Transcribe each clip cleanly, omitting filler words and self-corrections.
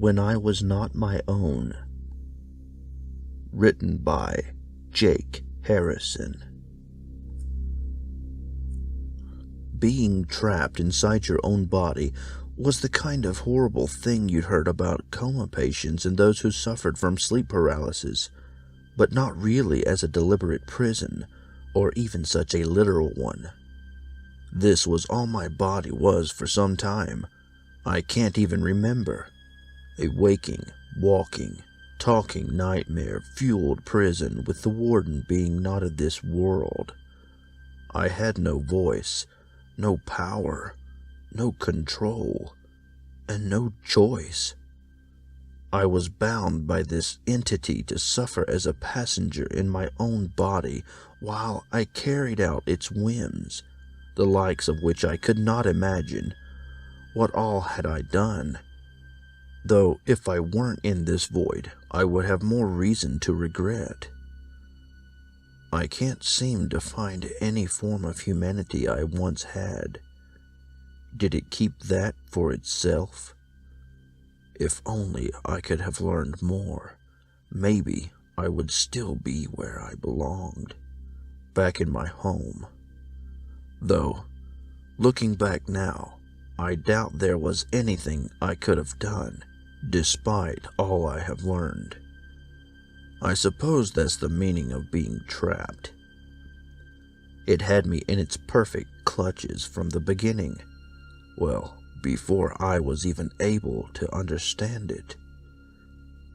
When I Was Not My Own. Written by Jake Harrison. Being trapped inside your own body was the kind of horrible thing you'd heard about coma patients and those who suffered from sleep paralysis, but not really as a deliberate prison, or even such a literal one. This was all my body was for some time. I can't even remember. A waking, walking, talking nightmare-fueled prison with the warden being not of this world. I had no voice, no power, no control, and no choice. I was bound by this entity to suffer as a passenger in my own body while I carried out its whims, the likes of which I could not imagine. What all had I done? Though if I weren't in this void, I would have more reason to regret. I can't seem to find any form of humanity I once had. Did it keep that for itself? If only I could have learned more, maybe I would still be where I belonged, back in my home. Though, looking back now, I doubt there was anything I could have done, despite all I have learned. I suppose that's the meaning of being trapped. It had me in its perfect clutches from the beginning. Well, before I was even able to understand it.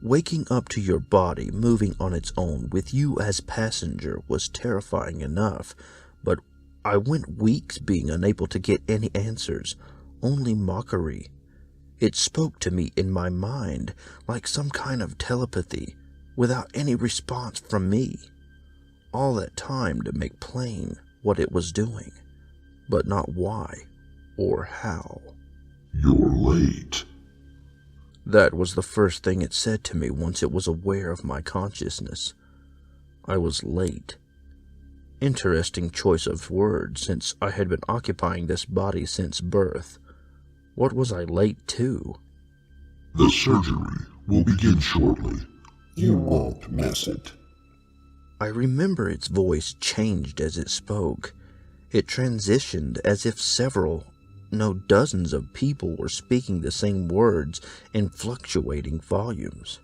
Waking up to your body moving on its own with you as passenger was terrifying enough, but I went weeks being unable to get any answers, only mockery. It spoke to me in my mind like some kind of telepathy, without any response from me. All that time to make plain what it was doing, but not why or how. You're late. That was the first thing it said to me once it was aware of my consciousness. I was late. Interesting choice of words, since I had been occupying this body since birth. What was I late to? The surgery will begin shortly. You won't miss it. I remember its voice changed as it spoke. It transitioned as if dozens of people were speaking the same words in fluctuating volumes.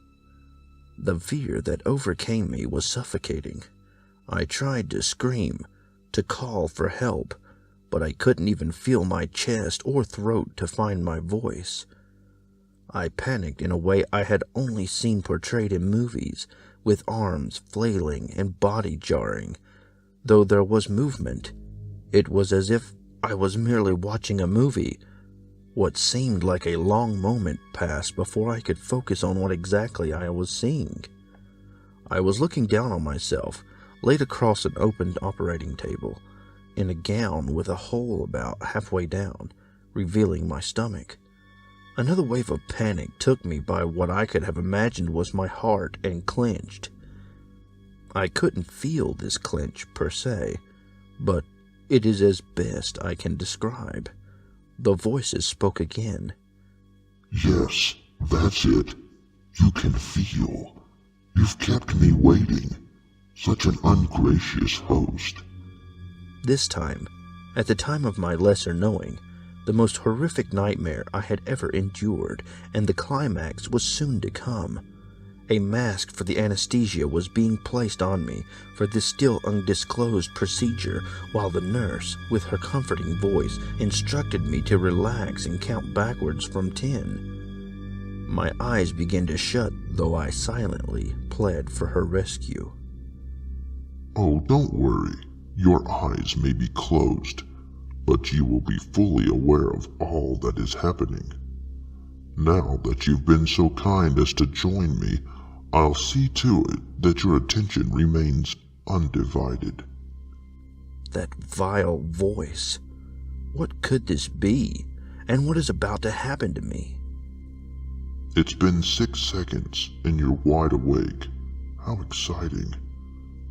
The fear that overcame me was suffocating. I tried to scream, to call for help, but I couldn't even feel my chest or throat to find my voice. I panicked in a way I had only seen portrayed in movies, with arms flailing and body jarring. Though there was movement, it was as if I was merely watching a movie. What seemed like a long moment passed before I could focus on what exactly I was seeing. I was looking down on myself, laid across an opened operating table, in a gown with a hole about halfway down, revealing my stomach. Another wave of panic took me by what I could have imagined was my heart and clenched. I couldn't feel this clench per se, but it is as best I can describe. The voices spoke again. Yes, that's it. You can feel. You've kept me waiting. Such an ungracious host. This time, at the time of my lesser knowing, the most horrific nightmare I had ever endured, and the climax was soon to come. A mask for the anesthesia was being placed on me for this still undisclosed procedure, while the nurse, with her comforting voice, instructed me to relax and count backwards from 10. My eyes began to shut, though I silently pled for her rescue. Oh, don't worry. Your eyes may be closed, but you will be fully aware of all that is happening. Now that you've been so kind as to join me, I'll see to it that your attention remains undivided. That vile voice. What could this be, and what is about to happen to me? It's been 6 seconds, and you're wide awake. How exciting.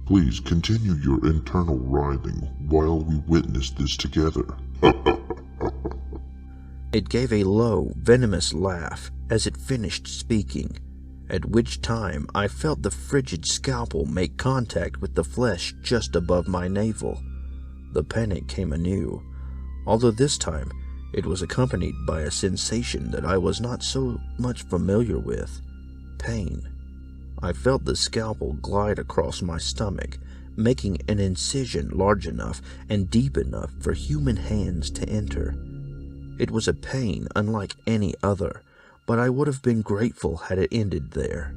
Please continue your internal writhing while we witness this together. It gave a low, venomous laugh as it finished speaking, at which time I felt the frigid scalpel make contact with the flesh just above my navel. The panic came anew, although this time it was accompanied by a sensation that I was not so much familiar with: pain. I felt the scalpel glide across my stomach, making an incision large enough and deep enough for human hands to enter. It was a pain unlike any other, but I would have been grateful had it ended there.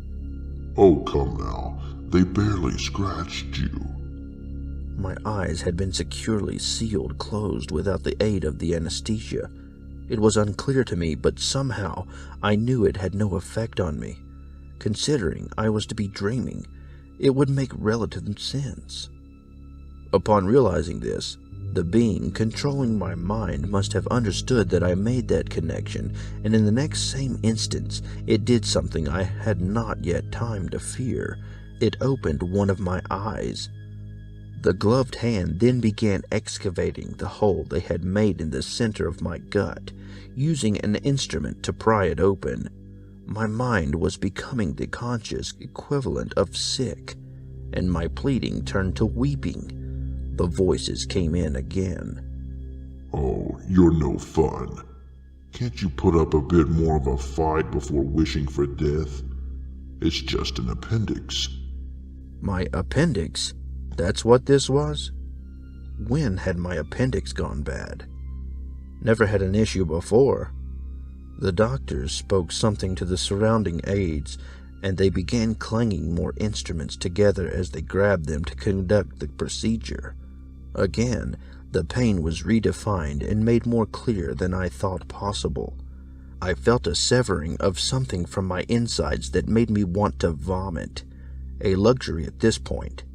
Oh, come now. They barely scratched you. My eyes had been securely sealed closed without the aid of the anesthesia. It was unclear to me, but somehow I knew it had no effect on me. Considering I was to be dreaming, it would make relative sense. Upon realizing this, the being controlling my mind must have understood that I made that connection, and in the next same instance, it did something I had not yet time to fear. It opened one of my eyes. The gloved hand then began excavating the hole they had made in the center of my gut, using an instrument to pry it open. My mind was becoming the conscious equivalent of sick, and my pleading turned to weeping. The voices came in again. Oh, you're no fun. Can't you put up a bit more of a fight before wishing for death? It's just an appendix. My appendix? That's what this was? When had my appendix gone bad? Never had an issue before. The doctors spoke something to the surrounding aides, and they began clanging more instruments together as they grabbed them to conduct the procedure. Again, the pain was redefined and made more clear than I thought possible. I felt a severing of something from my insides that made me want to vomit. A luxury at this point.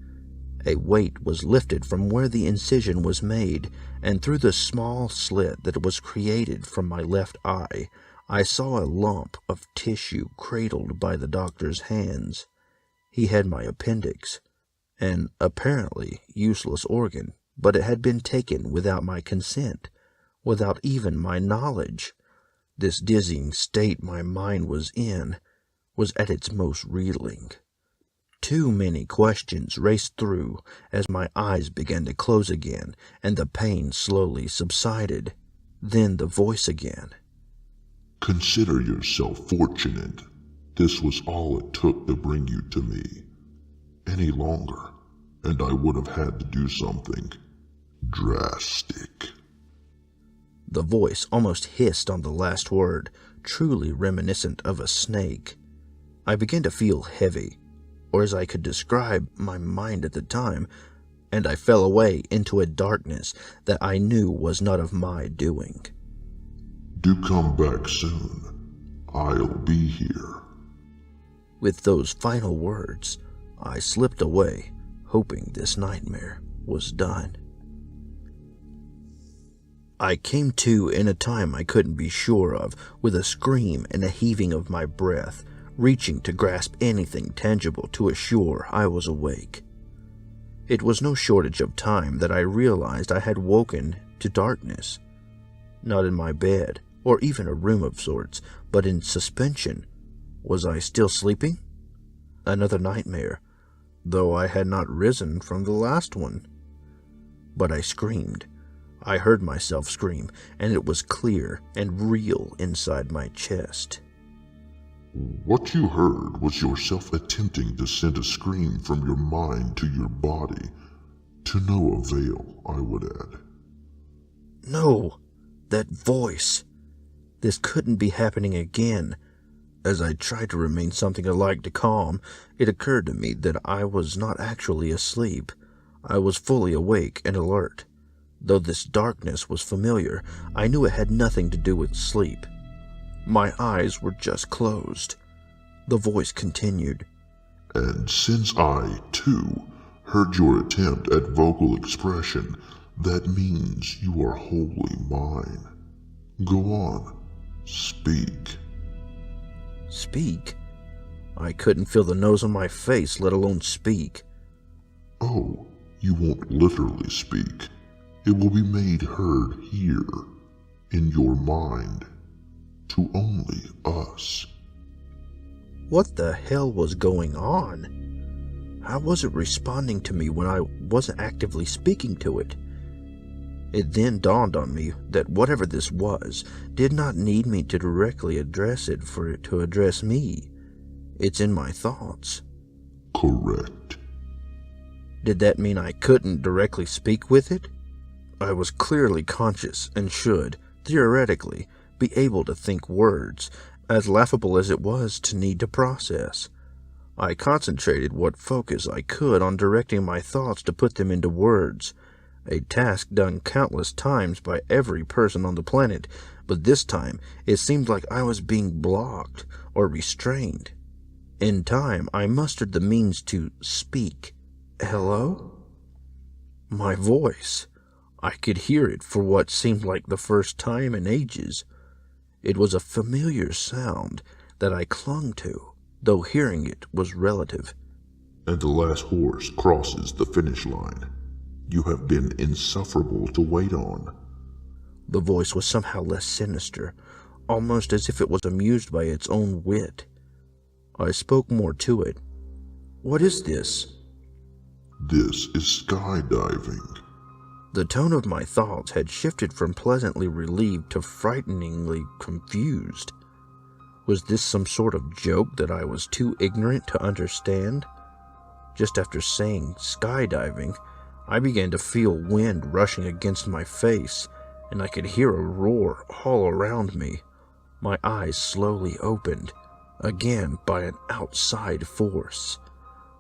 A weight was lifted from where the incision was made, and through the small slit that was created from my left eye, I saw a lump of tissue cradled by the doctor's hands. He had my appendix, an apparently useless organ, but it had been taken without my consent, without even my knowledge. This dizzying state my mind was in was at its most reeling. Too many questions raced through as my eyes began to close again, and the pain slowly subsided. Then the voice again. Consider yourself fortunate. This was all it took to bring you to me. Any longer, and I would have had to do something drastic. The voice almost hissed on the last word, truly reminiscent of a snake. I began to feel heavy, or as I could describe my mind at the time, and I fell away into a darkness that I knew was not of my doing. Do come back soon. I'll be here. With those final words, I slipped away, hoping this nightmare was done. I came to in a time I couldn't be sure of, with a scream and a heaving of my breath, reaching to grasp anything tangible to assure I was awake. It was no shortage of time that I realized I had woken to darkness. Not in my bed, or even a room of sorts, but in suspension. Was I still sleeping? Another nightmare, though I had not risen from the last one. But I screamed. I heard myself scream, and it was clear and real inside my chest. What you heard was yourself attempting to send a scream from your mind to your body, to no avail, I would add. No, that voice. This couldn't be happening again. As I tried to remain something alike to calm, it occurred to me that I was not actually asleep. I was fully awake and alert. Though this darkness was familiar, I knew it had nothing to do with sleep. My eyes were just closed. The voice continued. And since I, too, heard your attempt at vocal expression, that means you are wholly mine. Go on, speak. Speak? I couldn't feel the nose on my face, let alone speak. Oh, you won't literally speak. It will be made heard here. in your mind, to only us. What the hell was going on? How was it responding to me when I wasn't actively speaking to it? It then dawned on me that whatever this was did not need me to directly address it for it to address me. It's in my thoughts. Correct. Did that mean I couldn't directly speak with it? I was clearly conscious and should, theoretically, be able to think words, as laughable as it was to need to process. I concentrated what focus I could on directing my thoughts to put them into words, a task done countless times by every person on the planet, but this time it seemed like I was being blocked or restrained. In time, I mustered the means to speak. Hello? My voice. I could hear it for what seemed like the first time in ages. It was a familiar sound that I clung to, though hearing it was relative. And the last horse crosses the finish line. You have been insufferable to wait on. The voice was somehow less sinister, almost as if it was amused by its own wit. I spoke more to it. What is this? This is skydiving. The tone of my thoughts had shifted from pleasantly relieved to frighteningly confused. Was this some sort of joke that I was too ignorant to understand? Just after saying skydiving, I began to feel wind rushing against my face, and I could hear a roar all around me. My eyes slowly opened, again by an outside force.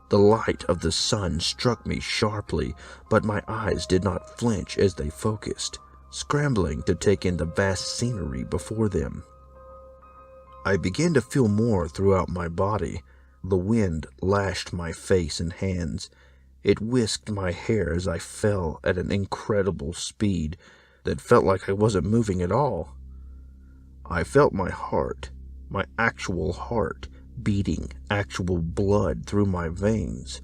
The light of the sun struck me sharply, but my eyes did not flinch as they focused, scrambling to take in the vast scenery before them. I began to feel more throughout my body. The wind lashed my face and hands. It whisked my hair as I fell at an incredible speed that felt like I wasn't moving at all. I felt my heart, my actual heart, beating actual blood through my veins.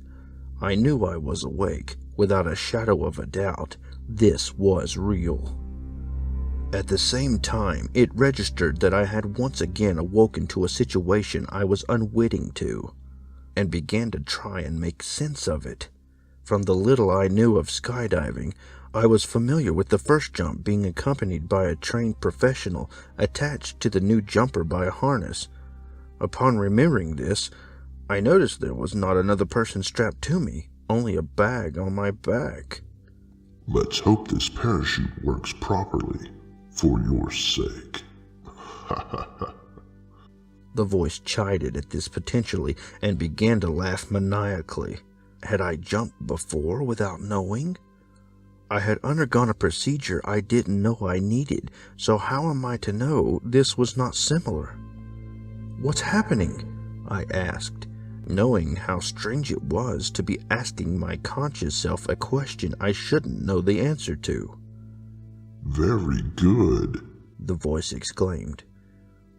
I knew I was awake, without a shadow of a doubt. This was real. At the same time, it registered that I had once again awoken to a situation I was unwitting to, and began to try and make sense of it. From the little I knew of skydiving, I was familiar with the first jump being accompanied by a trained professional attached to the new jumper by a harness. Upon remembering this, I noticed there was not another person strapped to me, only a bag on my back. Let's hope this parachute works properly, for your sake. The voice chided at this potentially and began to laugh maniacally. Had I jumped before without knowing? I had undergone a procedure I didn't know I needed, so how am I to know this was not similar? What's happening? I asked, knowing how strange it was to be asking my conscious self a question I shouldn't know the answer to. Very good, the voice exclaimed.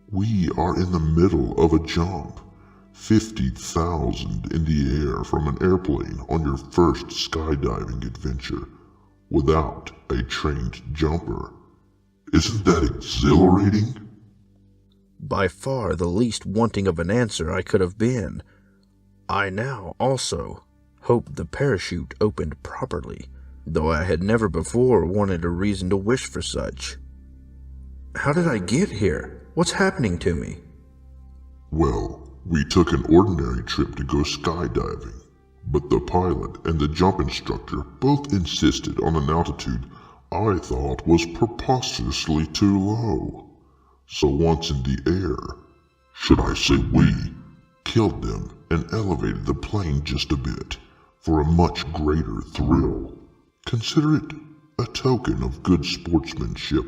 We are in the middle of a jump. 50,000 in the air from an airplane on your first skydiving adventure, without a trained jumper. Isn't that exhilarating? By far the least wanting of an answer I could have been. I now also hoped the parachute opened properly, though I had never before wanted a reason to wish for such. How did I get here? What's happening to me? Well, we took an ordinary trip to go skydiving, but the pilot and the jump instructor both insisted on an altitude I thought was preposterously too low. So once in the air, should I say we, killed them and elevated the plane just a bit for a much greater thrill. Consider it a token of good sportsmanship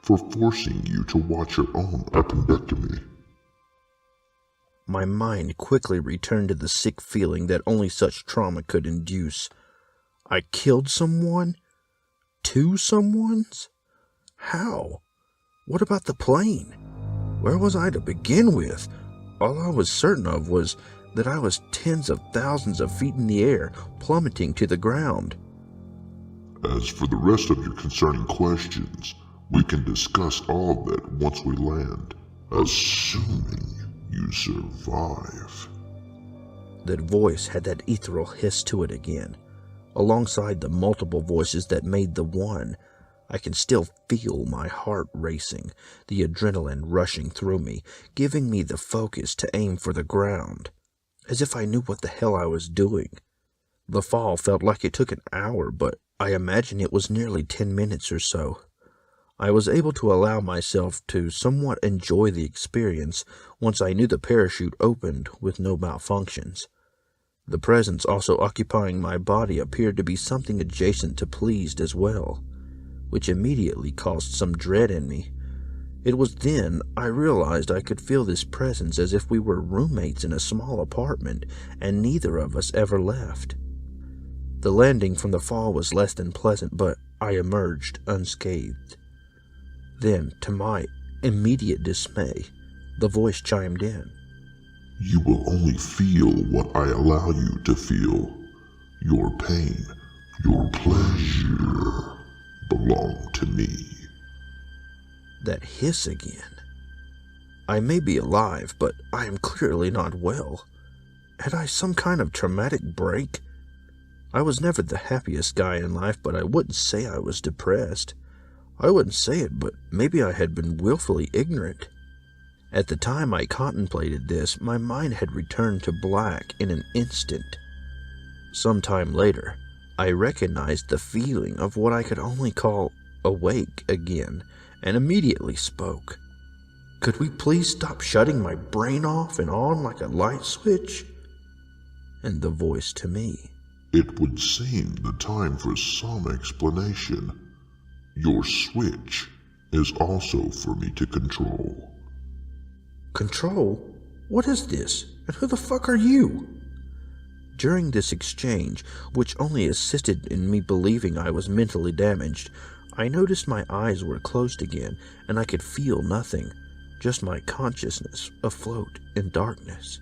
for forcing you to watch your own appendectomy. My mind quickly returned to the sick feeling that only such trauma could induce. I killed someone? 2 someones? How? What about the plane? Where was I to begin with? All I was certain of was that I was tens of thousands of feet in the air, plummeting to the ground. As for the rest of your concerning questions, We can discuss all of that once we land, assuming you survive. That voice had that ethereal hiss to it again. Alongside the multiple voices that made the one, I can still feel my heart racing, the adrenaline rushing through me, giving me the focus to aim for the ground, as if I knew what the hell I was doing. The fall felt like it took an hour, but I imagine it was nearly 10 minutes or so. I was able to allow myself to somewhat enjoy the experience once I knew the parachute opened with no malfunctions. The presence also occupying my body appeared to be something adjacent to pleased as well, which immediately caused some dread in me. It was then I realized I could feel this presence as if we were roommates in a small apartment and neither of us ever left. The landing from the fall was less than pleasant, but I emerged unscathed. Then, to my immediate dismay, the voice chimed in. You will only feel what I allow you to feel. Your pain, your pleasure belong to me. That hiss again. I may be alive, but I am clearly not well. Had I some kind of traumatic break? I was never the happiest guy in life, but I wouldn't say I was depressed. I wouldn't say it, but maybe I had been willfully ignorant. At the time I contemplated this, my mind had returned to black in an instant. Sometime later, I recognized the feeling of what I could only call awake again, and immediately spoke. Could we please stop shutting my brain off and on like a light switch? And the voice to me. It would seem the time for some explanation. Your switch is also for me to control. Control? What is this? And who the fuck are you? During this exchange, which only assisted in me believing I was mentally damaged, I noticed my eyes were closed again, and I could feel nothing, just my consciousness afloat in darkness.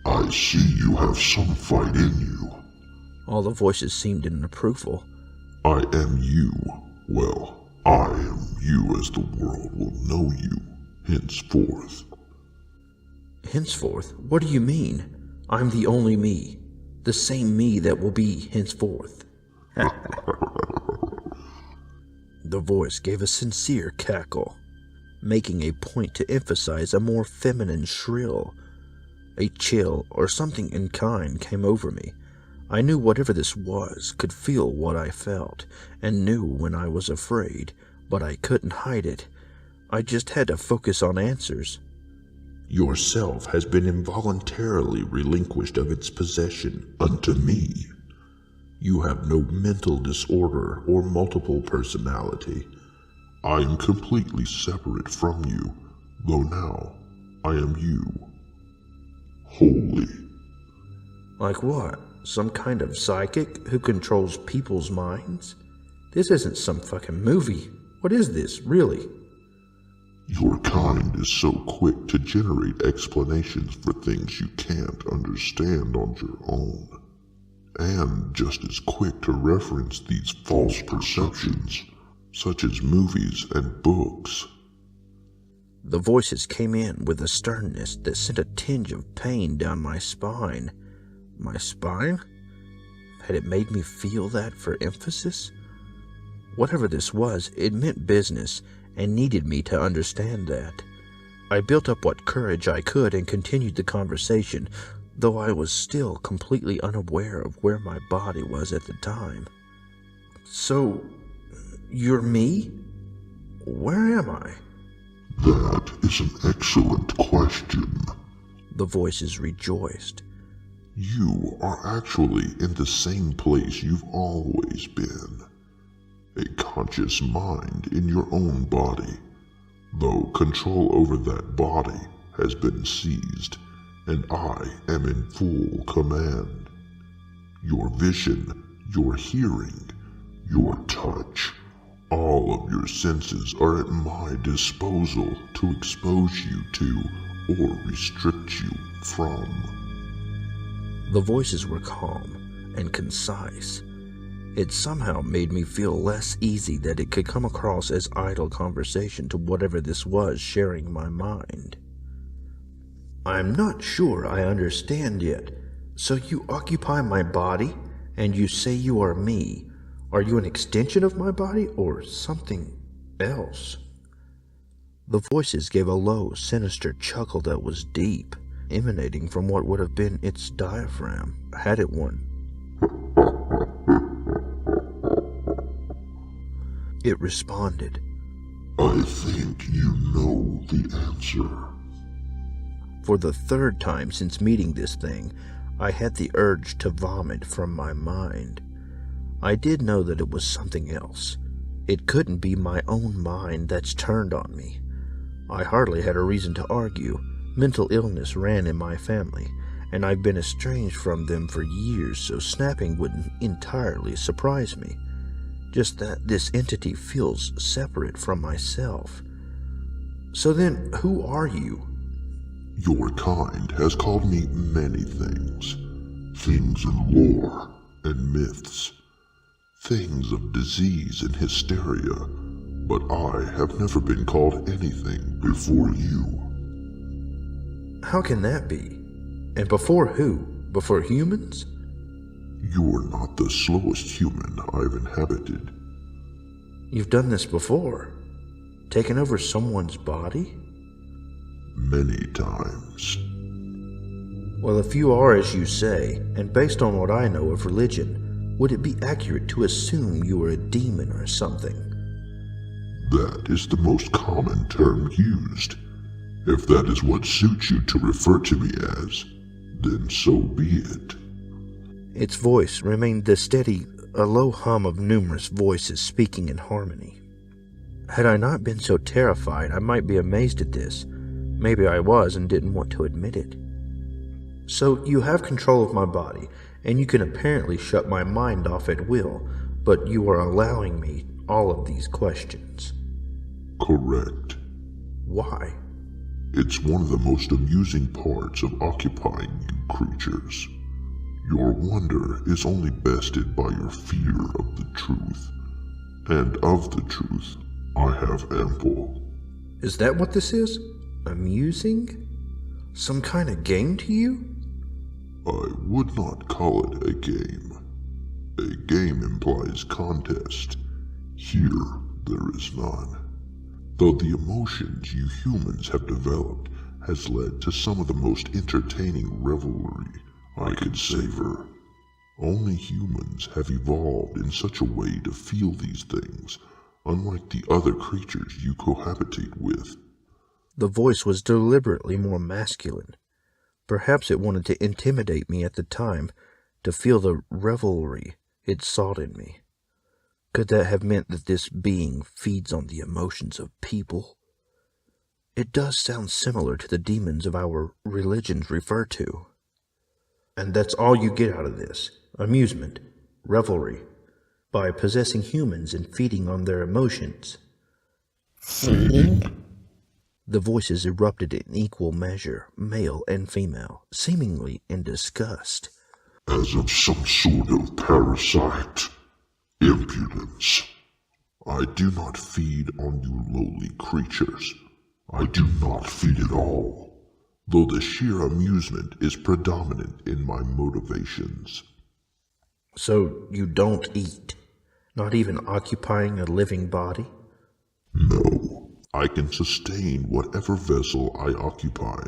I see you have some fight in you. All the voices seemed in approval. I am you. Well, I am you as the world will know you henceforth. Henceforth? What do you mean? I'm the only me. The same me that will be henceforth. The voice gave a sincere cackle, making a point to emphasize a more feminine shrill. A chill or something in kind came over me. I knew whatever this was, could feel what I felt, and knew when I was afraid, but I couldn't hide it. I just had to focus on answers. Yourself has been involuntarily relinquished of its possession unto me. You have no mental disorder or multiple personality. I am completely separate from you, though now I am you. Wholly. Like what? Some kind of psychic who controls people's minds? This isn't some fucking movie. What is this, really? Your kind is so quick to generate explanations for things you can't understand on your own, and just as quick to reference these false perceptions, such as movies and books. The voices came in with a sternness that sent a tinge of pain down my spine. My spine? Had it made me feel that for emphasis? Whatever this was, it meant business, and needed me to understand that. I built up what courage I could and continued the conversation, though I was still completely unaware of where my body was at the time. So, you're me? Where am I? That is an excellent question. The voices rejoiced. You are actually in the same place you've always been. A conscious mind in your own body, though control over that body has been seized, and I am in full command. Your vision, your hearing, your touch, all of your senses are at my disposal to expose you to or restrict you from. The voices were calm and concise. It somehow made me feel less easy that it could come across as idle conversation to whatever this was sharing my mind. I'm not sure I understand yet. So you occupy my body, and you say you are me. Are you an extension of my body, or something else? The voices gave a low, sinister chuckle that was deep, emanating from what would have been its diaphragm, had it one. It responded, I think you know the answer. For the third time since meeting this thing, I had the urge to vomit from my mind. I did know that it was something else. It couldn't be my own mind that's turned on me. I hardly had a reason to argue. Mental illness ran in my family, and I've been estranged from them for years, so snapping wouldn't entirely surprise me. Just that this entity feels separate from myself. So then, who are you? Your kind has called me many things. Things in lore and myths. Things of disease and hysteria. But I have never been called anything before you. How can that be? And before who? Before humans? You're not the slowest human I've inhabited. You've done this before? Taken over someone's body? Many times. Well, if you are as you say, and based on what I know of religion, would it be accurate to assume you were a demon or something? That is the most common term used. If that is what suits you to refer to me as, then so be it. Its voice remained the steady, a low hum of numerous voices speaking in harmony. Had I not been so terrified, I might be amazed at this. Maybe I was and didn't want to admit it. So you have control of my body, and you can apparently shut my mind off at will, but you are allowing me all of these questions. Correct. Why? It's one of the most amusing parts of occupying you creatures. Your wonder is only bested by your fear of the truth. And of the truth, I have ample. Is that what this is? Amusing? Some kind of game to you? I would not call it a game. A game implies contest. Here, there is none. Though the emotions you humans have developed has led to some of the most entertaining revelry I could savor. Only humans have evolved in such a way to feel these things, unlike the other creatures you cohabitate with. The voice was deliberately more masculine. Perhaps it wanted to intimidate me at the time, to feel the revelry it sought in me. Could that have meant that this being feeds on the emotions of people? It does sound similar to the demons of our religions refer to. And that's all you get out of this? Amusement, revelry, by possessing humans and feeding on their emotions? Feeding? The voices erupted in equal measure, male and female, seemingly in disgust. As of some sort of parasite. Impudence. I do not feed on you lowly creatures. I do not feed at all, though the sheer amusement is predominant in my motivations. So you don't eat? Not even occupying a living body? No, I can sustain whatever vessel I occupy.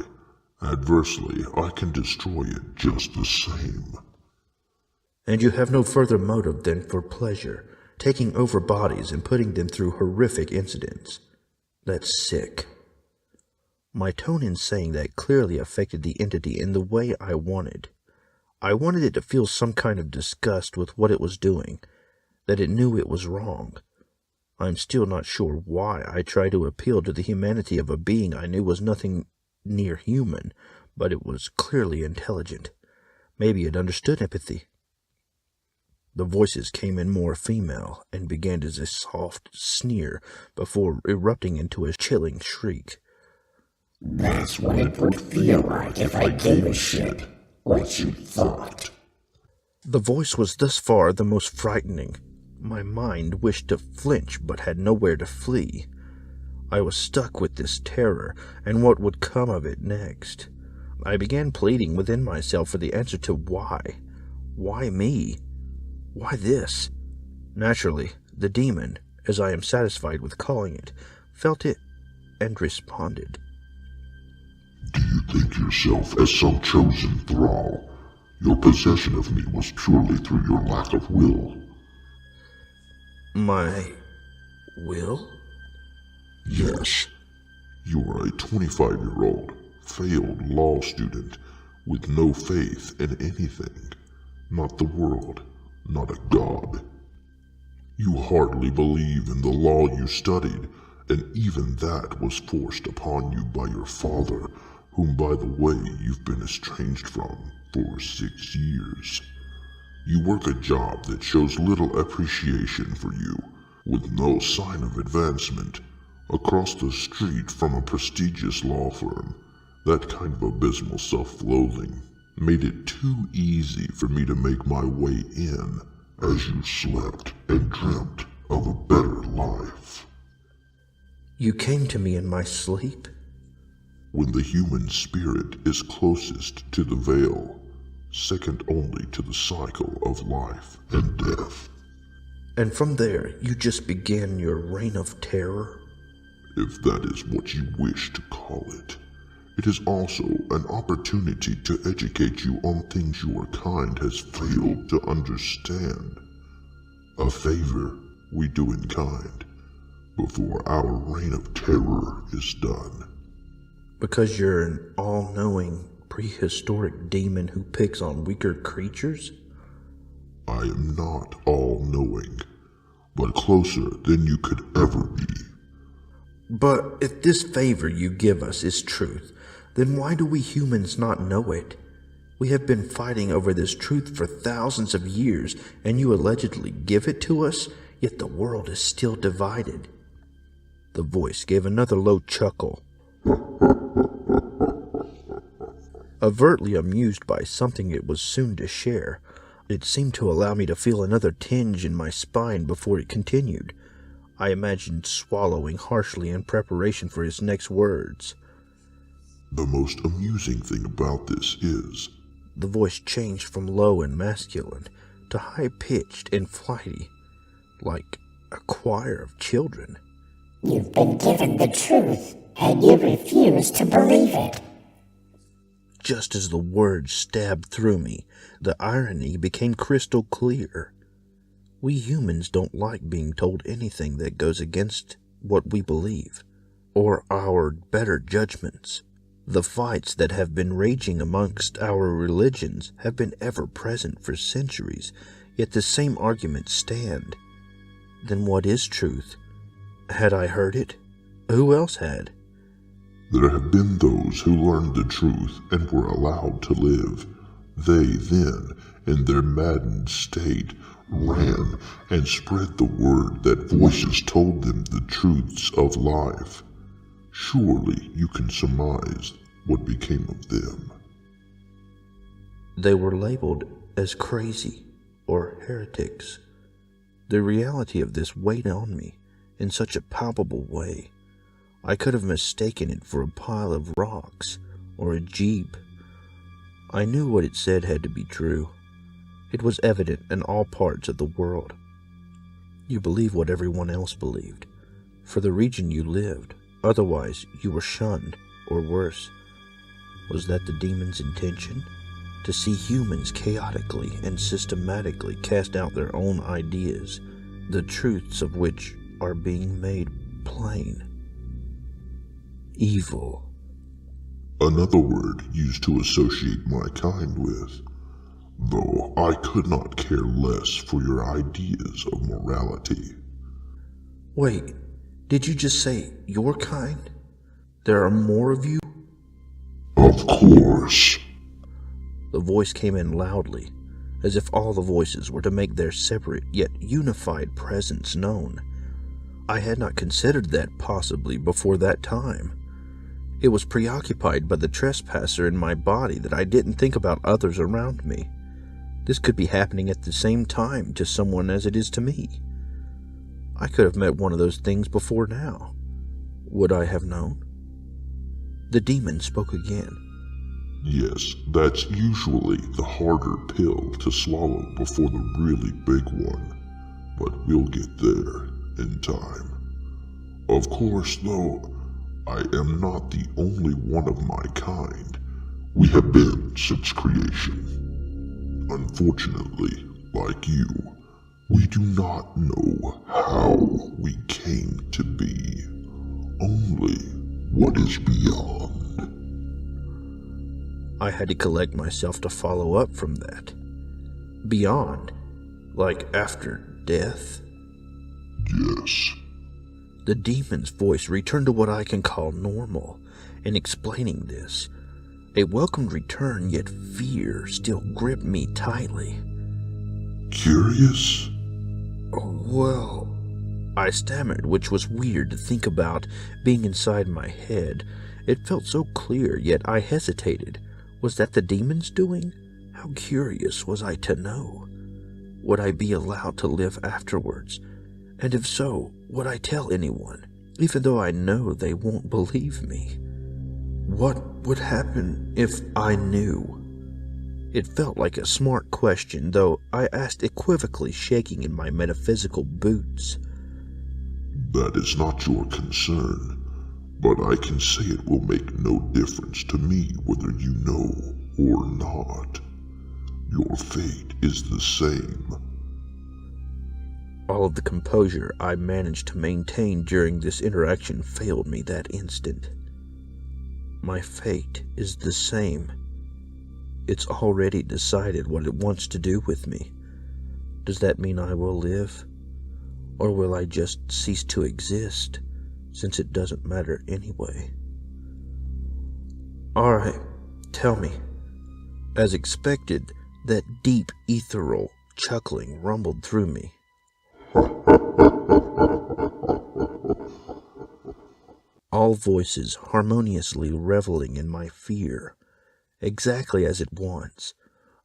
Adversely, I can destroy it just the same. And you have no further motive than for pleasure, taking over bodies and putting them through horrific incidents. That's sick. My tone in saying that clearly affected the entity in the way I wanted. I wanted it to feel some kind of disgust with what it was doing, that it knew it was wrong. I'm still not sure why I tried to appeal to the humanity of a being I knew was nothing near human, but it was clearly intelligent. Maybe it understood empathy. The voices came in more female and began as a soft sneer before erupting into a chilling shriek. That's what it would feel like if I gave a shit what you thought. The voice was thus far the most frightening. My mind wished to flinch but had nowhere to flee. I was stuck with this terror and what would come of it next. I began pleading within myself for the answer to why. Why me? Why this? Naturally, the demon, as I am satisfied with calling it, felt it and responded. Do you think yourself as some chosen thrall? Your possession of me was purely through your lack of will. My will? Yes. You are a 25-year-old, failed law student with no faith in anything. Not the world, not a god. You hardly believe in the law you studied, and even that was forced upon you by your father, whom, by the way, you've been estranged from for 6 years. You work a job that shows little appreciation for you, with no sign of advancement, across the street from a prestigious law firm. That kind of abysmal self-loathing made it too easy for me to make my way in as you slept and dreamt of a better life. You came to me in my sleep? When the human spirit is closest to the veil, second only to the cycle of life and death. And from there, you just began your reign of terror? If that is what you wish to call it. It is also an opportunity to educate you on things your kind has failed to understand. A favor we do in kind before our reign of terror is done. Because you're an all-knowing, prehistoric demon who picks on weaker creatures? I am not all-knowing, but closer than you could ever be. But if this favor you give us is truth, then why do we humans not know it? We have been fighting over this truth for thousands of years, and you allegedly give it to us, yet the world is still divided. The voice gave another low chuckle. Overtly amused by something it was soon to share, it seemed to allow me to feel another tinge in my spine before it continued. I imagined swallowing harshly in preparation for his next words. The most amusing thing about this is... The voice changed from low and masculine to high-pitched and flighty, like a choir of children. You've been given the truth, and you refuse to believe it. Just as the words stabbed through me, the irony became crystal clear. We humans don't like being told anything that goes against what we believe, or our better judgments. The fights that have been raging amongst our religions have been ever present for centuries, yet the same arguments stand. Then what is truth? Had I heard it? Who else had? There have been those who learned the truth and were allowed to live. They then, in their maddened state, ran and spread the word that voices told them the truths of life. Surely you can surmise what became of them. They were labeled as crazy or heretics. The reality of this weighed on me in such a palpable way. I could have mistaken it for a pile of rocks or a jeep. I knew what it said had to be true. It was evident in all parts of the world. You believe what everyone else believed, for the region you lived. Otherwise, you were shunned, or worse. Was that the demon's intention? To see humans chaotically and systematically cast out their own ideas, the truths of which are being made plain. Evil. Another word used to associate my kind with, though I could not care less for your ideas of morality. Wait, did you just say your kind? There are more of you? Of course. The voice came in loudly, as if all the voices were to make their separate yet unified presence known. I had not considered that possibly before that time. It was preoccupied by the trespasser in my body that I didn't think about others around me. This could be happening at the same time to someone as it is to me. I could have met one of those things before now. Would I have known? The demon spoke again. Yes, that's usually the harder pill to swallow before the really big one, but we'll get there in time. Of course, though, I am not the only one of my kind. We have been since creation. Unfortunately, like you, we do not know how we came to be, only what is beyond. I had to collect myself to follow up from that. Beyond, like after death. Yes. The demon's voice returned to what I can call normal. In explaining this, a welcomed return, yet fear still gripped me tightly. Curious? Oh, well, I stammered, which was weird to think about being inside my head. It felt so clear, yet I hesitated. Was that the demon's doing? How curious was I to know? Would I be allowed to live afterwards? And if so, would I tell anyone, even though I know they won't believe me? What would happen if I knew? It felt like a smart question, though I asked equivocally, shaking in my metaphysical boots. That is not your concern. But I can say it will make no difference to me whether you know or not. Your fate is the same. All of the composure I managed to maintain during this interaction failed me that instant. My fate is the same. It's already decided what it wants to do with me. Does that mean I will live? Or will I just cease to exist? Since it doesn't matter anyway. Alright, tell me. As expected, that deep, ethereal chuckling rumbled through me. All voices harmoniously reveling in my fear, exactly as it wants,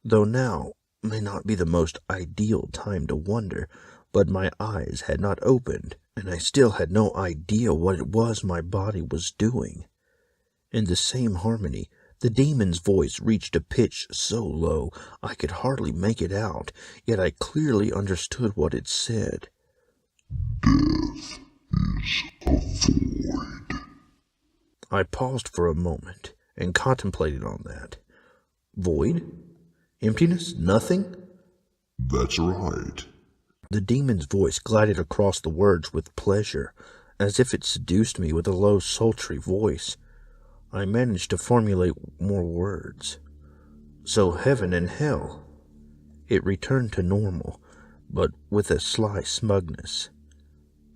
though now may not be the most ideal time to wonder, but my eyes had not opened, and I still had no idea what it was my body was doing. In the same harmony, the demon's voice reached a pitch so low I could hardly make it out, yet I clearly understood what it said. Death is a void. I paused for a moment and contemplated on that. Void? Emptiness? Nothing? That's right. The demon's voice glided across the words with pleasure, as if it seduced me with a low, sultry voice. I managed to formulate more words. So heaven and hell. It returned to normal, but with a sly smugness.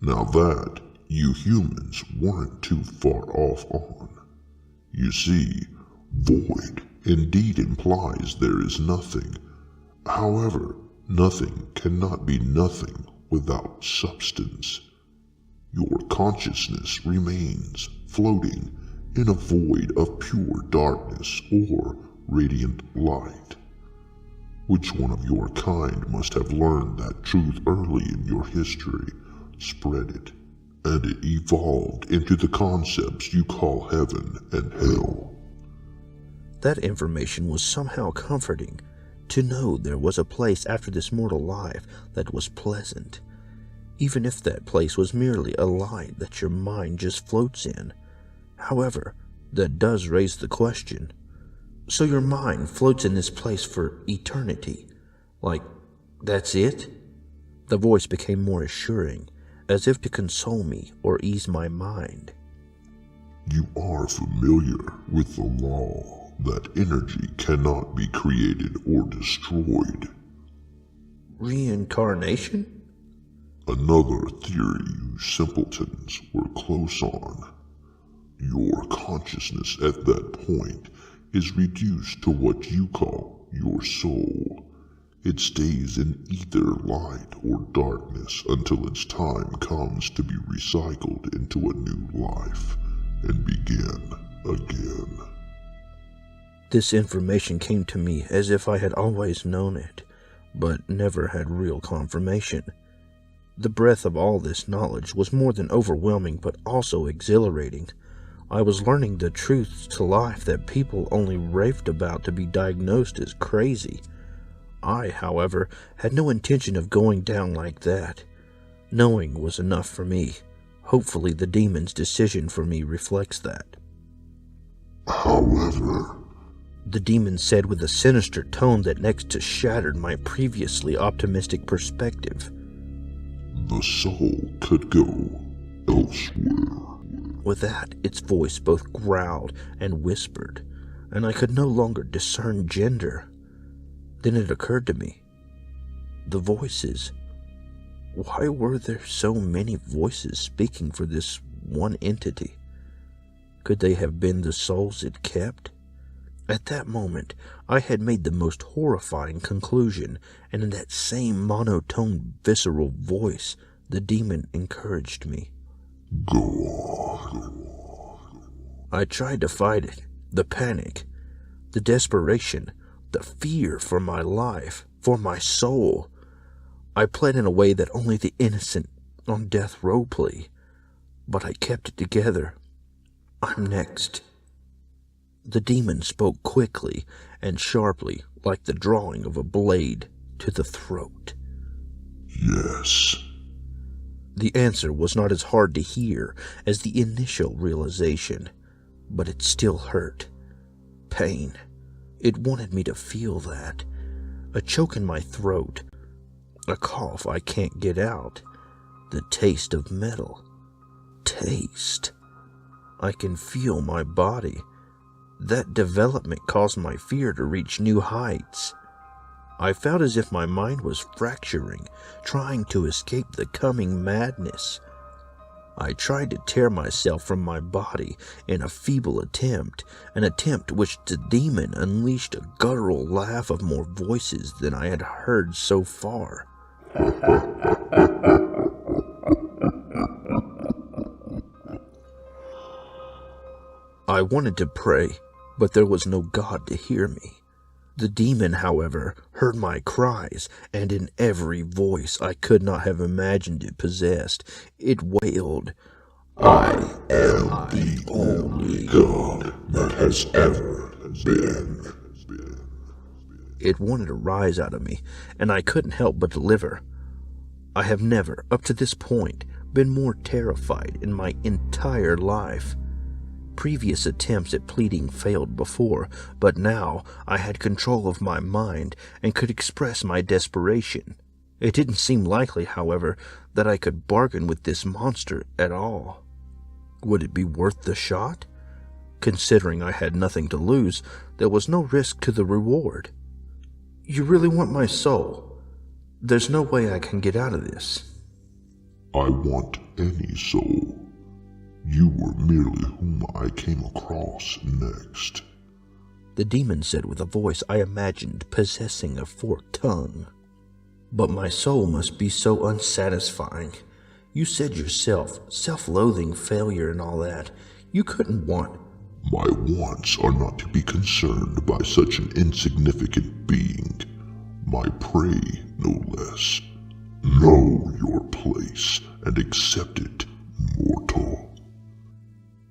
Now that, you humans weren't too far off on. You see, void indeed implies there is nothing. However, nothing cannot be nothing without substance. Your consciousness remains floating in a void of pure darkness or radiant light. Which one of your kind must have learned that truth early in your history, spread it, and it evolved into the concepts you call heaven and hell? That information was somehow comforting. To know there was a place after this mortal life that was pleasant, even if that place was merely a light that your mind just floats in. However, that does raise the question. So your mind floats in this place for eternity? Like, that's it? The voice became more assuring, as if to console me or ease my mind. You are familiar with the law that energy cannot be created or destroyed. Reincarnation? Another theory you simpletons were close on. Your consciousness at that point is reduced to what you call your soul. It stays in either light or darkness until its time comes to be recycled into a new life and begin again. This information came to me as if I had always known it, but never had real confirmation. The breadth of all this knowledge was more than overwhelming, but also exhilarating. I was learning the truths to life that people only raved about to be diagnosed as crazy. I, however, had no intention of going down like that. Knowing was enough for me. Hopefully the demon's decision for me reflects that. However, the demon said with a sinister tone that next to shattered my previously optimistic perspective. the soul could go elsewhere. With that, its voice both growled and whispered, and I could no longer discern gender. Then it occurred to me. The voices. Why were there so many voices speaking for this one entity? Could they have been the souls it kept? At that moment, I had made the most horrifying conclusion, and in that same monotone, visceral voice, the demon encouraged me. Go on. I tried to fight it, the panic, the desperation, the fear for my life, for my soul. I pled in a way that only the innocent on death row plea, but I kept it together. I'm next. The demon spoke quickly and sharply, like the drawing of a blade to the throat. Yes. The answer was not as hard to hear as the initial realization, but it still hurt. Pain. It wanted me to feel that. A choke in my throat. A cough I can't get out. The taste of metal. Taste. I can feel my body. That development caused my fear to reach new heights. I felt as if my mind was fracturing, trying to escape the coming madness. I tried to tear myself from my body in a feeble attempt, an attempt which the demon unleashed a guttural laugh of more voices than I had heard so far. I wanted to pray, but there was no God to hear me. The demon, however, heard my cries, and in every voice I could not have imagined it possessed, it wailed, I am the only God that has ever been. It wanted to rise out of me, and I couldn't help but deliver. I have never, up to this point, been more terrified in my entire life. Previous attempts at pleading failed before, but now I had control of my mind and could express my desperation. It didn't seem likely, however, that I could bargain with this monster at all. Would it be worth the shot? Considering I had nothing to lose, there was no risk to the reward. You really want my soul? There's no way I can get out of this. I want any soul. You were merely whom I came across next. The demon said with a voice I imagined possessing a forked tongue. But my soul must be so unsatisfying. You said yourself, self-loathing, failure, and all that. You couldn't want... My wants are not to be concerned by such an insignificant being. My prey, no less. Know your place and accept it, mortal.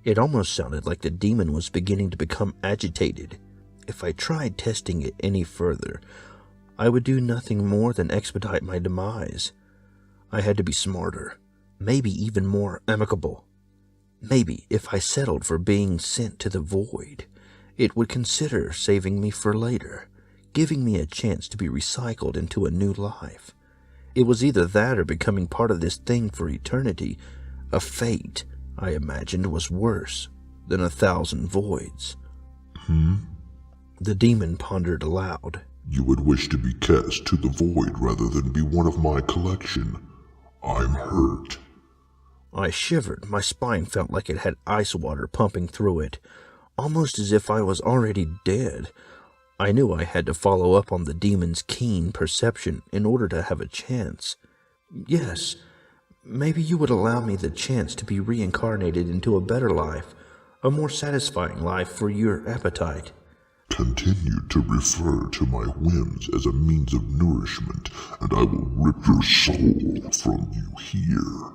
It almost sounded like the demon was beginning to become agitated. If I tried testing it any further, I would do nothing more than expedite my demise. I had to be smarter, maybe even more amicable. Maybe if I settled for being sent to the void, it would consider saving me for later, giving me a chance to be recycled into a new life. It was either that or becoming part of this thing for eternity. A fate, I imagined, was worse than 1,000 voids. The demon pondered aloud. You would wish to be cast to the void rather than be one of my collection. I'm hurt. I shivered. My spine felt like it had ice water pumping through it, almost as if I was already dead. I knew I had to follow up on the demon's keen perception in order to have a chance. Yes, maybe you would allow me the chance to be reincarnated into a better life, a more satisfying life for your appetite. continue to refer to my whims as a means of nourishment, and I will rip your soul from you here,"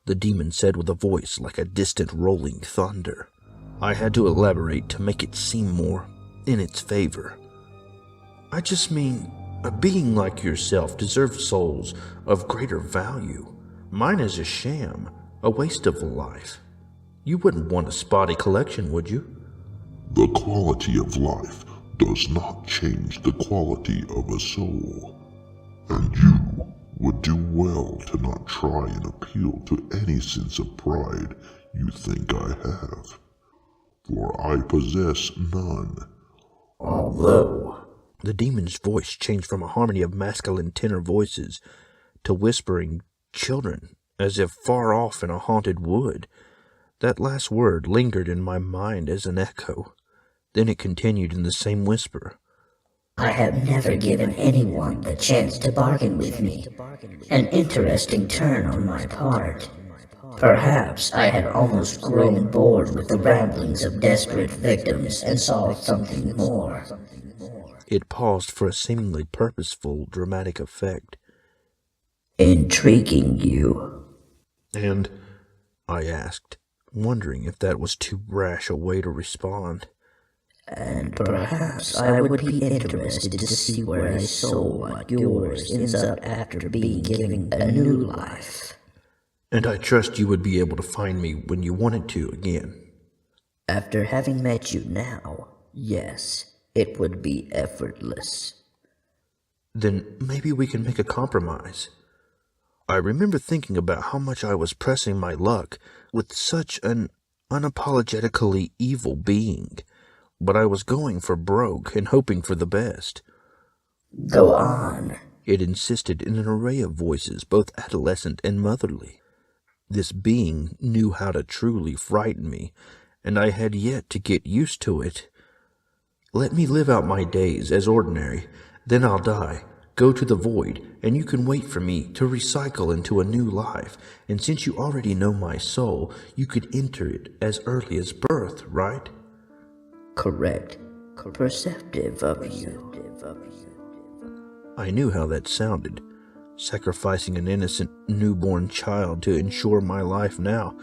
the demon said with a voice like a distant rolling thunder. I had to elaborate to make it seem more in its favor. "I just mean, a being like yourself deserves souls of greater value. Mine is a sham, a waste of a life. You wouldn't want a spotty collection, would you?" "The quality of life does not change the quality of a soul, and you would do well to not try and appeal to any sense of pride you think I have, for I possess none." Although, The demon's voice changed from a harmony of masculine tenor voices to whispering children, as if far off in a haunted wood. That last word lingered in my mind as an echo. Then it continued in the same whisper. I have never given anyone the chance to bargain with me. An interesting turn on my part. Perhaps I had almost grown bored with the ramblings of desperate victims and saw something more. It paused for a seemingly purposeful, dramatic effect. Intriguing you. "And?" I asked, wondering if that was too rash a way to respond. And perhaps I would be interested to see where a soul like yours ends up after being given a new life. "And I trust you would be able to find me when you wanted to again." After having met you now, yes, it would be effortless. "Then maybe we can make a compromise." I remember thinking about how much I was pressing my luck with such an unapologetically evil being, but I was going for broke and hoping for the best. Go on. It insisted in an array of voices, both adolescent and motherly. This being knew how to truly frighten me, and I had yet to get used to it. "Let me live out my days as ordinary, then I'll die, go to the void, and you can wait for me to recycle into a new life, and since you already know my soul, you could enter it as early as birth, right?" Correct. Perceptive of you. I knew how that sounded, sacrificing an innocent newborn child to ensure my life now,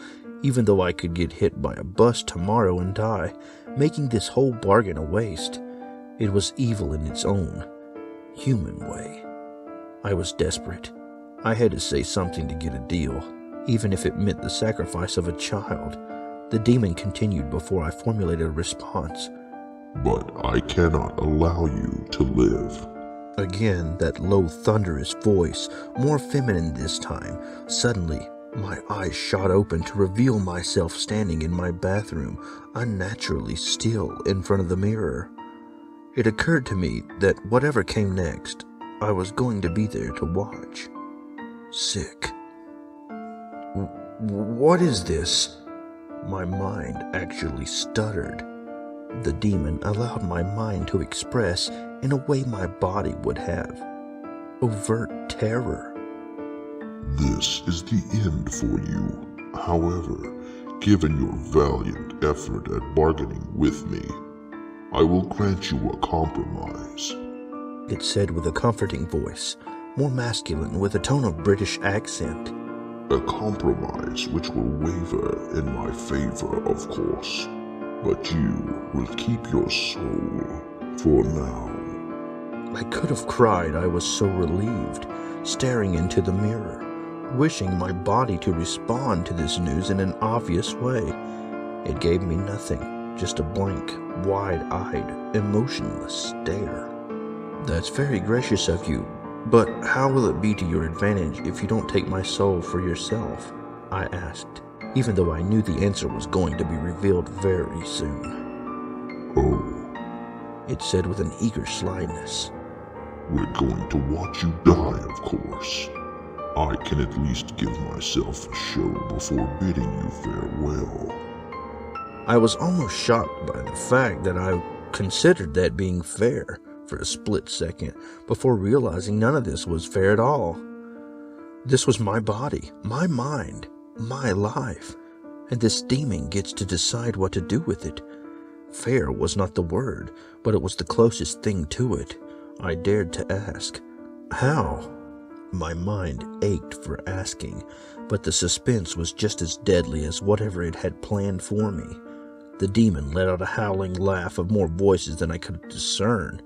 even though I could get hit by a bus tomorrow and die, making this whole bargain a waste. It was evil in its own, human way. I was desperate. I had to say something to get a deal, even if it meant the sacrifice of a child. The demon continued before I formulated a response. "But I cannot allow you to live." Again, that low, thunderous voice, more feminine this time. Suddenly, my eyes shot open to reveal myself standing in my bathroom, unnaturally still in front of the mirror. It occurred to me that whatever came next, I was going to be there to watch. Sick. What is this?" My mind actually stuttered. The demon allowed my mind to express, in a way my body would have, overt terror. "This is the end for you. However, given your valiant effort at bargaining with me, I will grant you a compromise," It said with a comforting voice, more masculine with a tone of British accent. "A compromise which will waver in my favor, of course, but you will keep your soul for now." I could have cried, I was so relieved, staring into the mirror, wishing my body to respond to this news in an obvious way. It gave me nothing, just a blank, wide-eyed, emotionless stare. "That's very gracious of you, but how will it be to your advantage if you don't take my soul for yourself?" I asked, even though I knew the answer was going to be revealed very soon. "Oh, It said with an eager slyness. we're going to watch you die, of course. I can at least give myself a show before bidding you farewell." I was almost shocked by the fact that I considered that being fair for a split second before realizing none of this was fair at all. This was my body, my mind, my life, and this demon gets to decide what to do with it. Fair was not the word, but it was the closest thing to it. I dared to ask, "How?" My mind ached for asking, but the suspense was just as deadly as whatever it had planned for me. The demon let out a howling laugh of more voices than I could discern.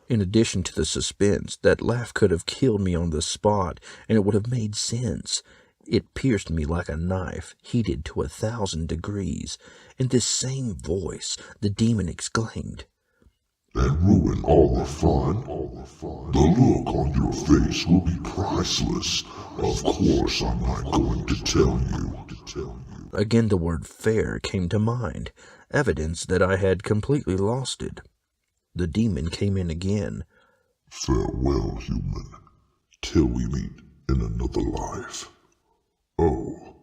In addition to the suspense, that laugh could have killed me on the spot, and it would have made sense. It pierced me like a knife, heated to 1,000 degrees. In this same voice, the demon exclaimed, "And ruin all the fun? The look on your face will be priceless. Of course I'm not going to tell you. Again the word fair came to mind, evidence that I had completely lost it. The demon came in again. "Farewell, human, till we meet in another life. Oh,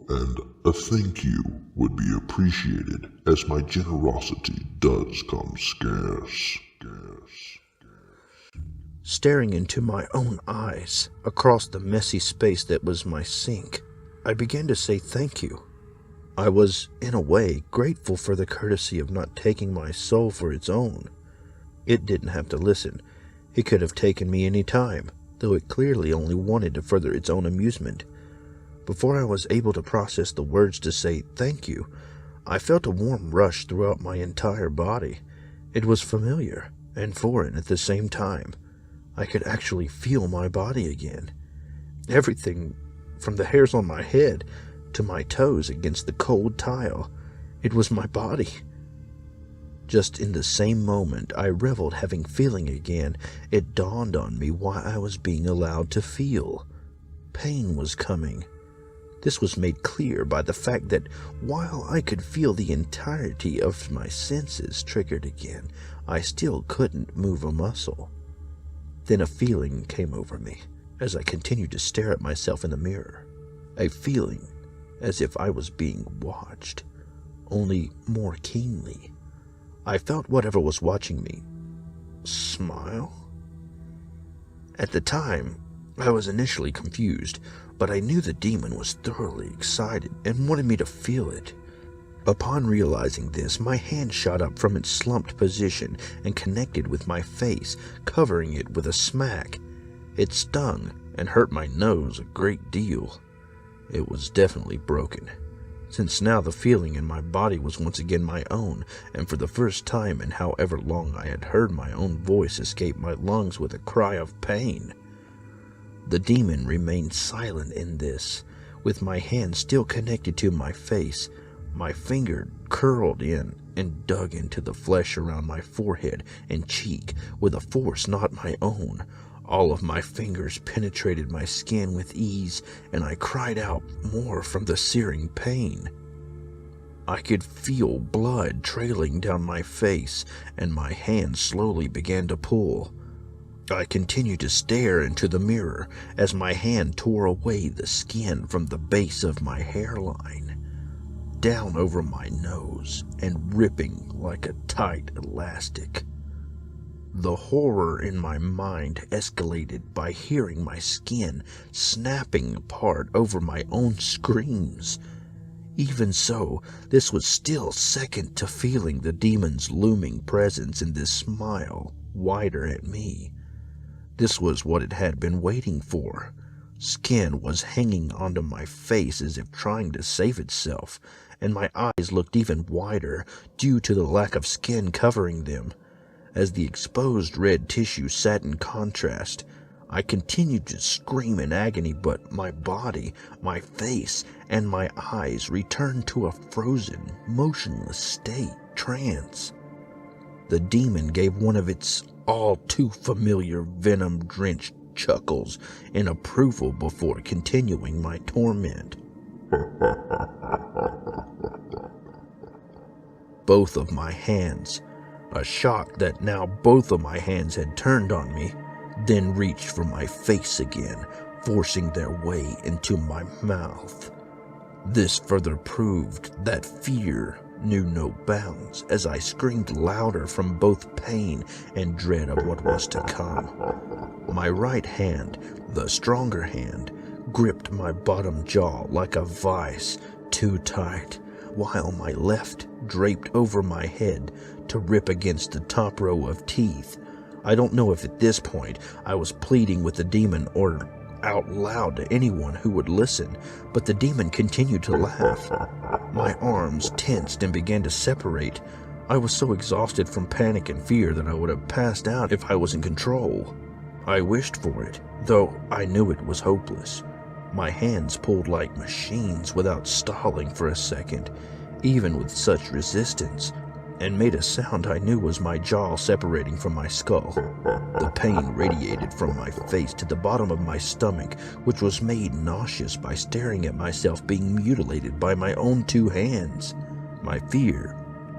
and a thank you would be appreciated, as my generosity does come scarce. Staring into my own eyes, across the messy space that was my sink, I began to say thank you. I was, in a way, grateful for the courtesy of not taking my soul for its own. It didn't have to listen. It could have taken me any time, though it clearly only wanted to further its own amusement. Before I was able to process the words to say thank you, I felt a warm rush throughout my entire body. It was familiar and foreign at the same time. I could actually feel my body again. Everything, from the hairs on my head to my toes against the cold tile, it was my body. Just in the same moment I reveled having feeling again, it dawned on me why I was being allowed to feel. Pain was coming. This was made clear by the fact that while I could feel the entirety of my senses triggered again, I still couldn't move a muscle. Then a feeling came over me as I continued to stare at myself in the mirror. A feeling as if I was being watched, only more keenly. I felt whatever was watching me smile. At the time, I was initially confused, but I knew the demon was thoroughly excited and wanted me to feel it. Upon realizing this, my hand shot up from its slumped position and connected with my face, covering it with a smack. It stung and hurt my nose a great deal. It was definitely broken, since now the feeling in my body was once again my own, and for the first time in however long I had heard my own voice escape my lungs with a cry of pain. The demon remained silent in this, with my hand still connected to my face. My finger curled in and dug into the flesh around my forehead and cheek with a force not my own. All of my fingers penetrated my skin with ease, and I cried out more from the searing pain. I could feel blood trailing down my face, and my hand slowly began to pull. I continued to stare into the mirror as my hand tore away the skin from the base of my hairline, down over my nose and ripping like a tight elastic. The horror in my mind escalated by hearing my skin snapping apart over my own screams. Even so, this was still second to feeling the demon's looming presence in this smile wider at me. This was what it had been waiting for. Skin was hanging onto my face as if trying to save itself, and my eyes looked even wider due to the lack of skin covering them. As the exposed red tissue sat in contrast, I continued to scream in agony, but my body, my face, and my eyes returned to a frozen, motionless state, trance. The demon gave one of its all too familiar venom-drenched chuckles in approval before continuing my torment. Both of my hands, a shock that now both of my hands had turned on me, then reached for my face again, forcing their way into my mouth. This further proved that fear knew no bounds as I screamed louder from both pain and dread of what was to come. My right hand, the stronger hand, gripped my bottom jaw like a vice, too tight, while my left draped over my head to rip against the top row of teeth. I don't know if at this point I was pleading with the demon or out loud to anyone who would listen, but the demon continued to laugh. My arms tensed and began to separate. I was so exhausted from panic and fear that I would have passed out if I was in control. I wished for it, though I knew it was hopeless. My hands pulled like machines without stalling for a second, even with such resistance, and made a sound I knew was my jaw separating from my skull. The pain radiated from my face to the bottom of my stomach, which was made nauseous by staring at myself being mutilated by my own 2 hands. My fear,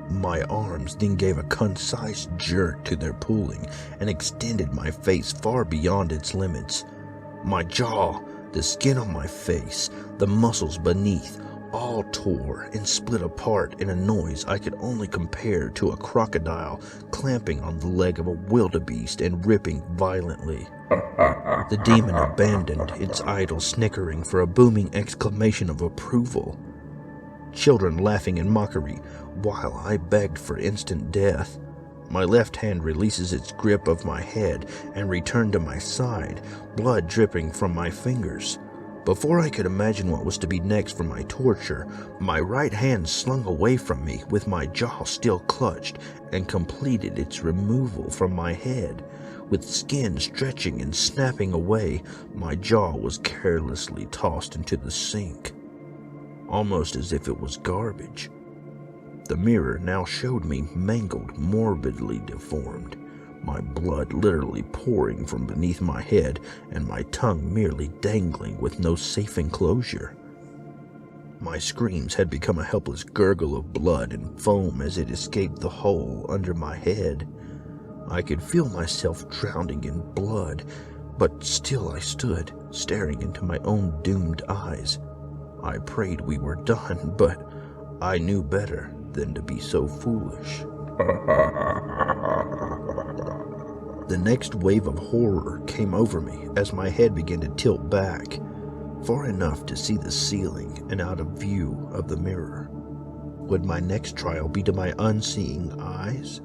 my arms then gave a concise jerk to their pulling and extended my face far beyond its limits. My jaw, the skin on my face, the muscles beneath, all tore and split apart in a noise I could only compare to a crocodile clamping on the leg of a wildebeest and ripping violently. The demon abandoned its idle snickering for a booming exclamation of approval. Children laughing in mockery while I begged for instant death. My left hand releases its grip of my head and returned to my side, blood dripping from my fingers. Before I could imagine what was to be next for my torture, my right hand slung away from me with my jaw still clutched and completed its removal from my head. With skin stretching and snapping away, my jaw was carelessly tossed into the sink, almost as if it was garbage. The mirror now showed me mangled, morbidly deformed, my blood literally pouring from beneath my head and my tongue merely dangling with no safe enclosure. My screams had become a helpless gurgle of blood and foam as it escaped the hole under my head. I could feel myself drowning in blood, but still I stood, staring into my own doomed eyes. I prayed we were done, but I knew better than to be so foolish. The next wave of horror came over me as my head began to tilt back, far enough to see the ceiling and out of view of the mirror. Would my next trial be to my unseeing eyes?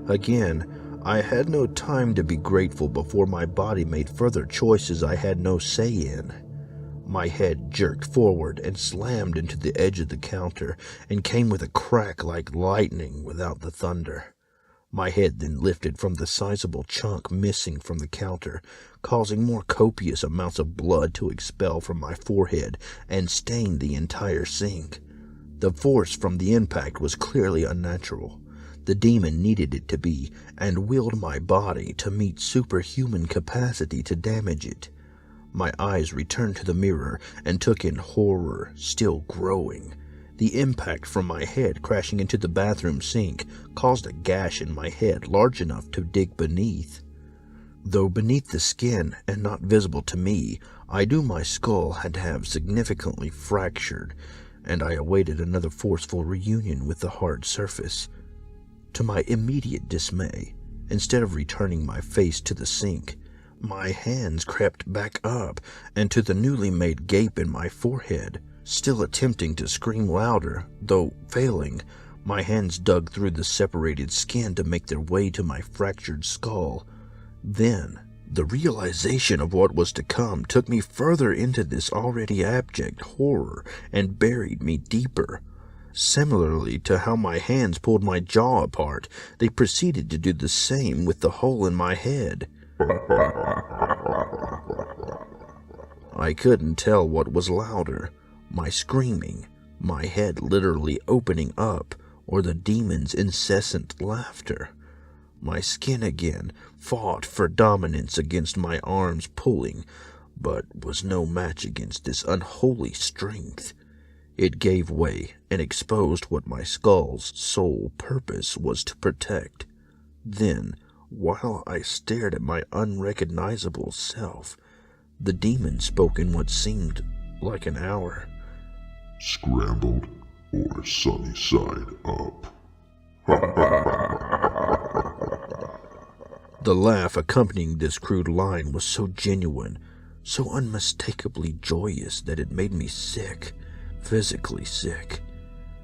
Again, I had no time to be grateful before my body made further choices I had no say in. My head jerked forward and slammed into the edge of the counter and came with a crack like lightning without the thunder. My head then lifted from the sizable chunk missing from the counter, causing more copious amounts of blood to expel from my forehead and stain the entire sink. The force from the impact was clearly unnatural. The demon needed it to be, and willed my body to meet superhuman capacity to damage it. My eyes returned to the mirror and took in horror still growing. The impact from my head crashing into the bathroom sink caused a gash in my head large enough to dig beneath. Though beneath the skin and not visible to me, I knew my skull had to have significantly fractured, and I awaited another forceful reunion with the hard surface. To my immediate dismay, instead of returning my face to the sink, my hands crept back up and to the newly made gape in my forehead. Still attempting to scream louder, though failing, my hands dug through the separated skin to make their way to my fractured skull. Then, the realization of what was to come took me further into this already abject horror and buried me deeper. Similarly to how my hands pulled my jaw apart, they proceeded to do the same with the hole in my head. I couldn't tell what was louder, my screaming, my head literally opening up, or the demon's incessant laughter. My skin again fought for dominance against my arms pulling, but was no match against this unholy strength. It gave way and exposed what my skull's sole purpose was to protect. Then, while I stared at my unrecognizable self, the demon spoke in what seemed like an hour. Scrambled or sunny side up? The laugh accompanying this crude line was so genuine, so unmistakably joyous that it made me sick, physically sick.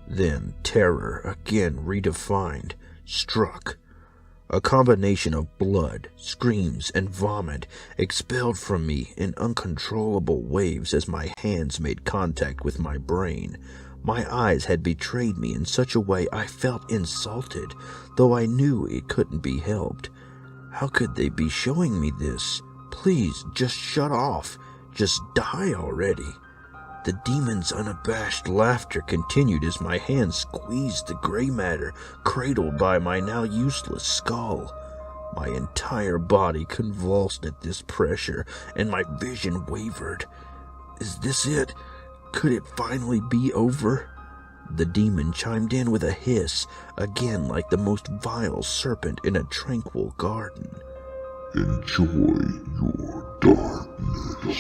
Then terror, again redefined, struck. A combination of blood, screams, and vomit expelled from me in uncontrollable waves as my hands made contact with my brain. My eyes had betrayed me in such a way I felt insulted, though I knew it couldn't be helped. How could they be showing me this? Please, just shut off. Just die already. The demon's unabashed laughter continued as my hand squeezed the gray matter cradled by my now useless skull. My entire body convulsed at this pressure, and my vision wavered. Is this it? Could it finally be over? The demon chimed in with a hiss, again like the most vile serpent in a tranquil garden. Enjoy your darkness.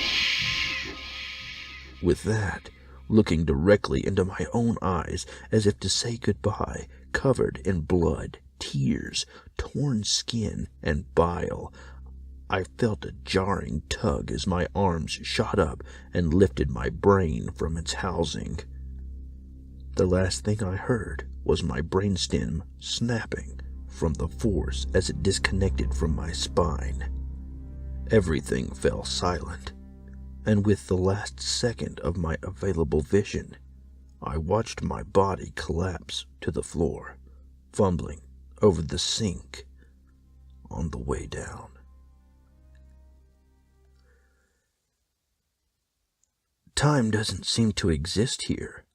With that, looking directly into my own eyes as if to say goodbye, covered in blood, tears, torn skin, and bile, I felt a jarring tug as my arms shot up and lifted my brain from its housing. The last thing I heard was my brainstem snapping from the force as it disconnected from my spine. Everything fell silent, and with the last second of my available vision, I watched my body collapse to the floor, fumbling over the sink on the way down. Time doesn't seem to exist here,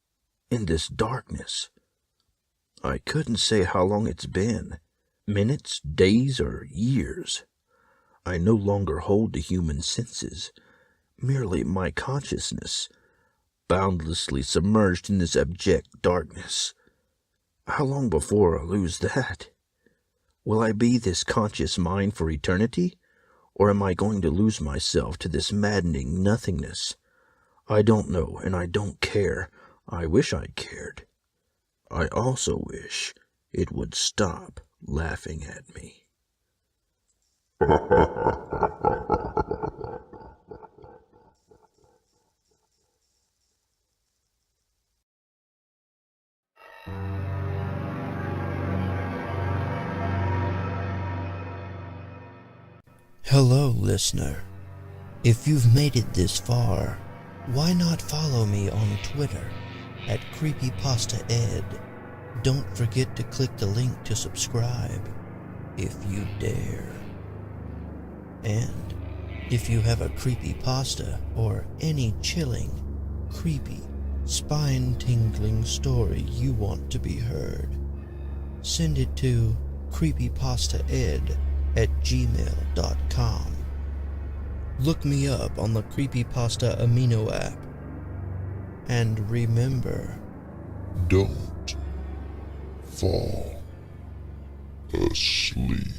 in this darkness. I couldn't say how long it's been, minutes, days, or years. I no longer hold the human senses, merely my consciousness, boundlessly submerged in this abject darkness. How long before I lose that? Will I be this conscious mind for eternity, or am I going to lose myself to this maddening nothingness? I don't know, and I don't care. I wish I cared. I also wish it would stop laughing at me. Hello, listener. If you've made it this far, why not follow me on Twitter at CreepyPastaED? Don't forget to click the link to subscribe, if you dare. And if you have a creepypasta or any chilling, creepy, spine-tingling story you want to be heard, send it to CreepypastaED@gmail.com. Look me up on the CreepyPasta Amino app. And remember, Don't fall asleep.